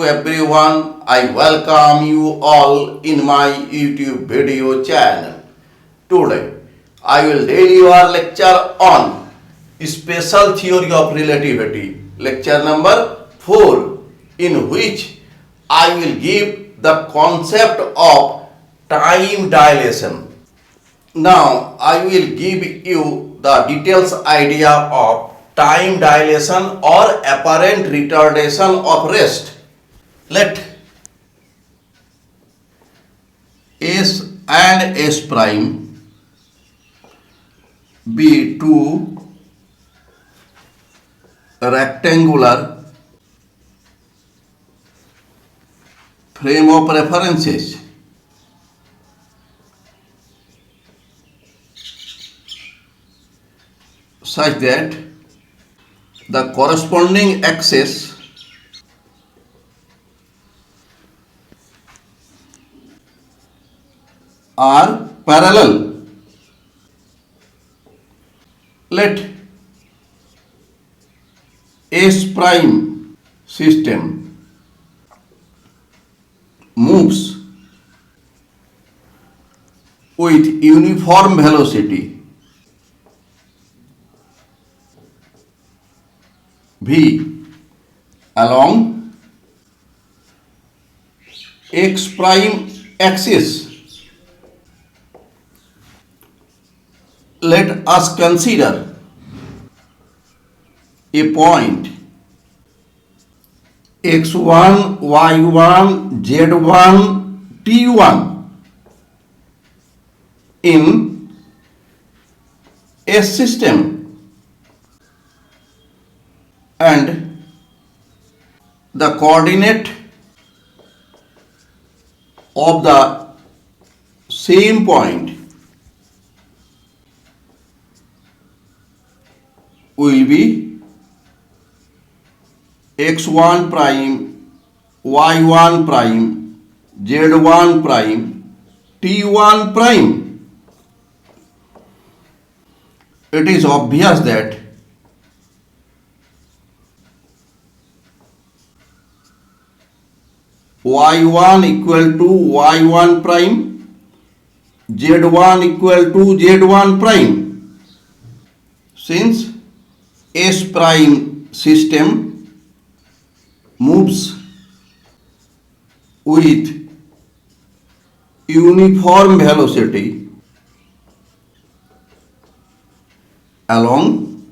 to everyone. I welcome you all in my YouTube video channel. Today, I will deliver lecture on special theory of relativity, lecture number 4, in which I will give the concept of time dilation. Now, I will give you the details idea of time dilation or apparent retardation of rest. Let S and S prime be two rectangular frame of references such that the corresponding axes are parallel. Let S prime system moves with uniform velocity v along x prime axis. Let us consider a point x1, y1, z1, t1 in S system, and the coordinate of the same point will be x1 prime, y1 prime, z1 prime, t1 prime. It is obvious that y1 equal to y1 prime, z1 equal to z1 prime. Since S prime system moves with uniform velocity along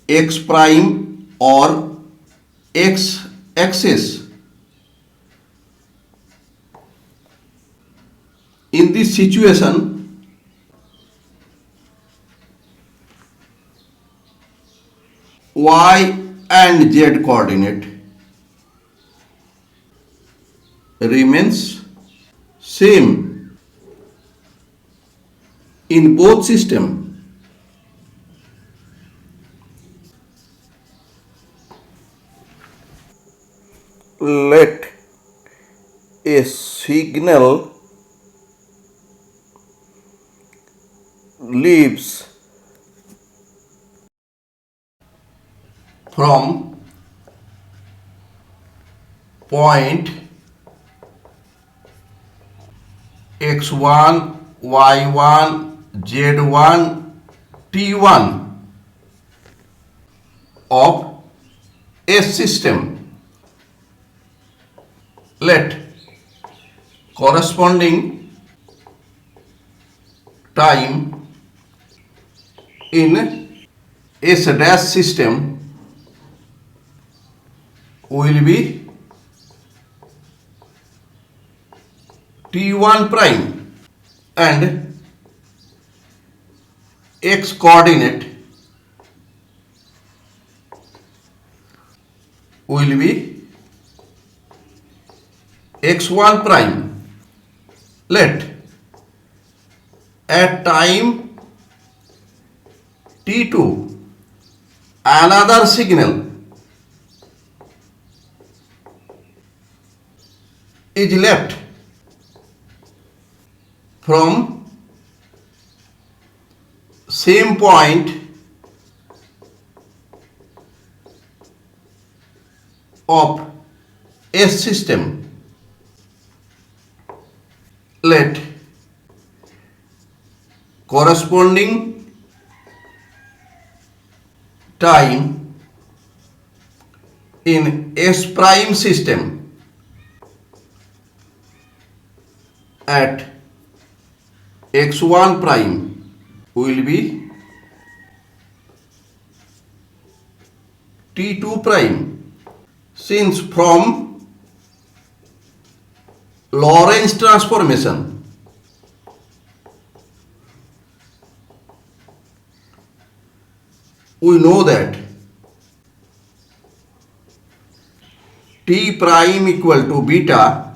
x prime or x axis. In this situation, y and z coordinate remains same in both systems. Let a signal leaves from point x1, y1, z1, t1 of S system. Let corresponding time in S dash system will be t1 prime, and x coordinate will be x1 prime. Let at time t2 another signal is left from same point of S system, let corresponding time in S prime system at x1 prime will be t2 prime. Since from Lorentz transformation we know that t prime equal to beta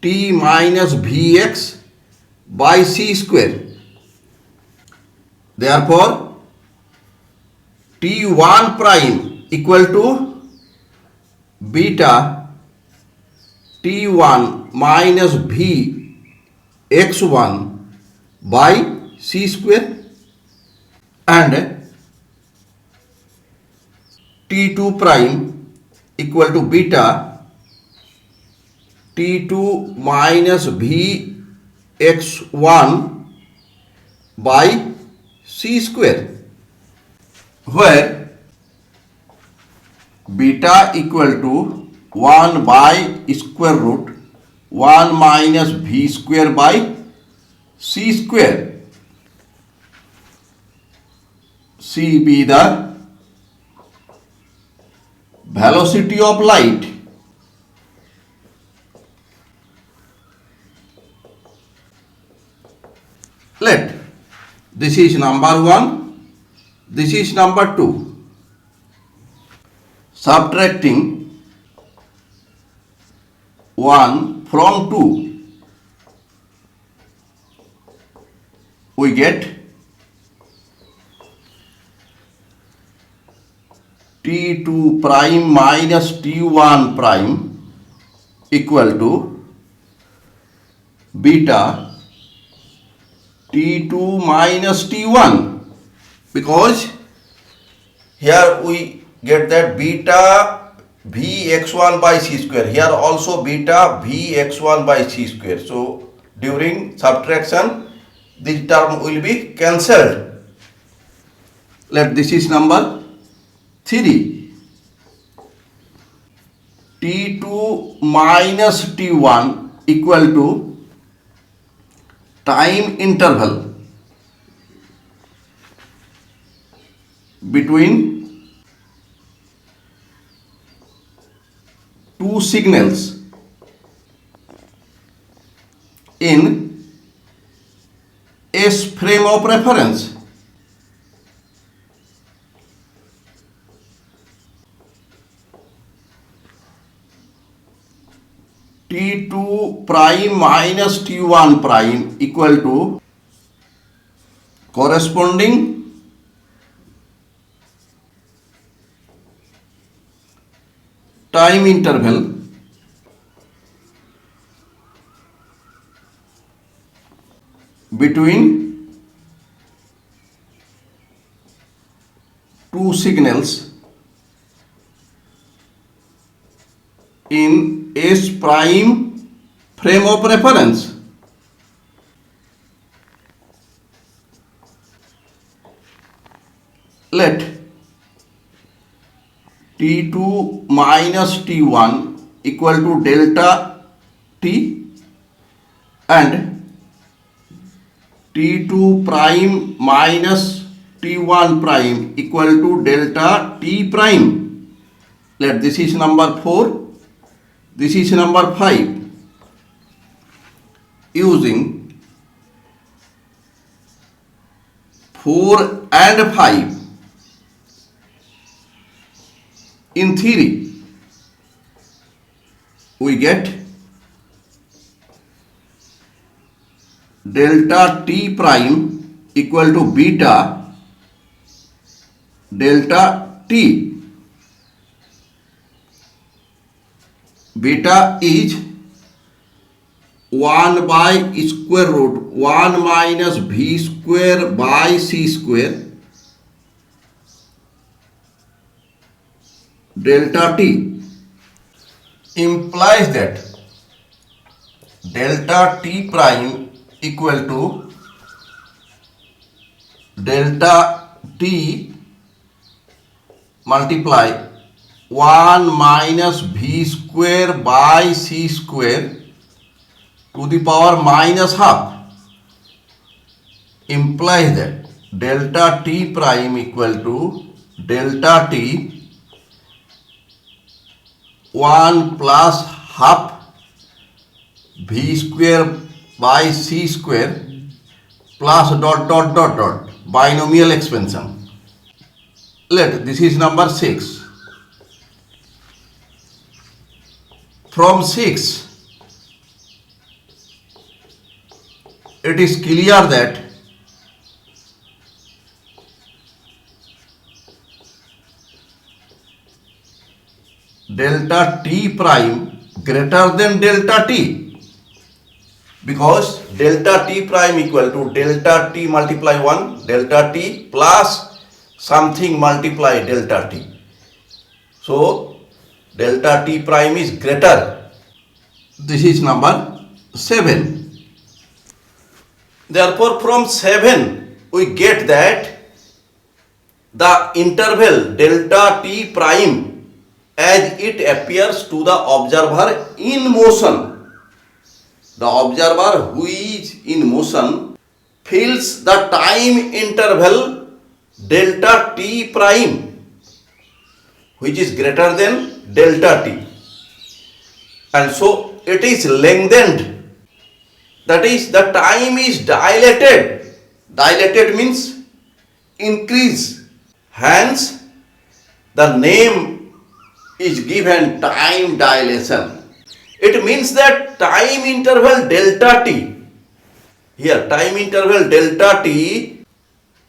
t minus vx by c square. Therefore, t1 prime equal to beta t1 minus v x1 by c square, and t2 prime equal to beta t2 minus v x1 by c square, where beta equal to 1 by square root 1 minus v square by c square. C be the velocity of light. Let this is number 1, this is number 2. Subtracting 1 from 2, we get t2 prime minus t1 prime equal to beta t2 minus t1, because here we get that beta vx1 by c square, here also beta vx1 by c square. So during subtraction this term will be cancelled. Let this is number 3. t2 minus t1 equal to time interval between two signals in S frame of reference. t2 prime minus t1 prime equal to corresponding time interval between two signals in S prime frame of reference. Let t2 minus t1 equal to delta t and t2 prime minus t1 prime equal to delta t prime. Let this is number 4. This is number 5. Using 4 and 5 in theory, we get delta t prime equal to beta delta t. Beta is 1 by square root 1 minus v square by c square delta t implies that delta t prime equal to delta t multiply 1 minus v square by c square to the power minus half implies that delta t prime equal to delta t 1 plus half v square by c square plus dot dot dot dot binomial expansion. This is number 6. From 6 it is clear that delta t prime greater than delta t, because delta t prime equal to delta t multiply 1 delta t plus something multiply delta t. So delta t prime is greater. This is number 7. Therefore from 7 we get that the interval delta t prime as it appears to the observer in motion, the observer who is in motion feels the time interval delta t prime which is greater than delta t, and so it is lengthened, that is the time is dilated. Dilated means increase, hence the name is given time dilation. It means that time interval delta t, here time interval delta t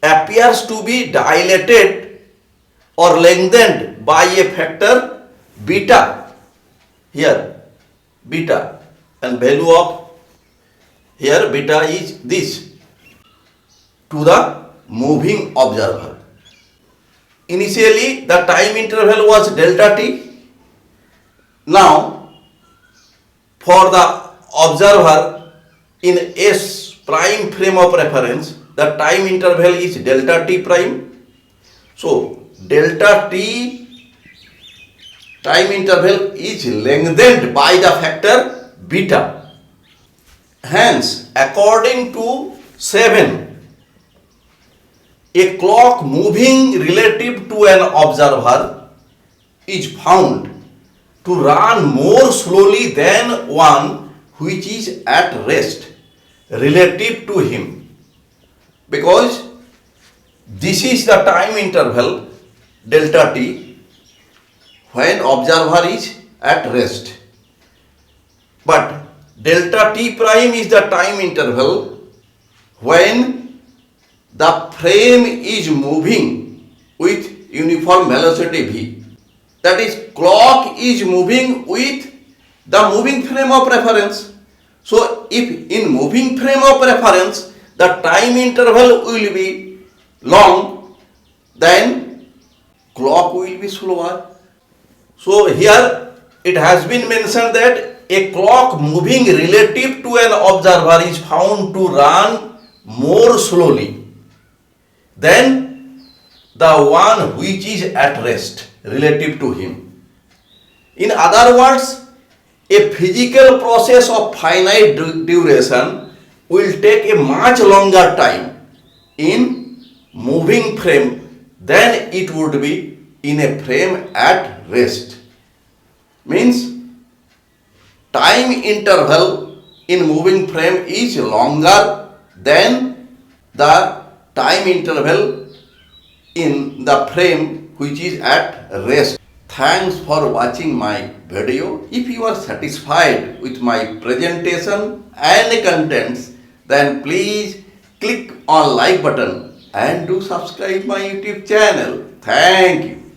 appears to be dilated or lengthened by a factor beta, here beta, and value of here beta is this to the moving observer. Initially the time interval was delta t. Now for the observer in S prime frame of reference the time interval is delta t prime. So delta t time interval is lengthened by the factor beta. Hence according to 7, a clock moving relative to an observer is found to run more slowly than one which is at rest relative to him, because this is the time interval delta t when observer is at rest, but delta t prime is the time interval when the frame is moving with uniform velocity v, that is clock is moving with the moving frame of reference. So if in moving frame of reference the time interval will be long, then clock will be slower. So here it has been mentioned that a clock moving relative to an observer is found to run more slowly than the one which is at rest relative to him. In other words, a physical process of finite duration will take a much longer time in moving frame than it would be in a frame at rest. Means time interval in moving frame is longer than the time interval in the frame which is at rest. Thanks for watching my video. If you are satisfied with my presentation and contents, then please click on like button and do subscribe my YouTube channel. Thank you.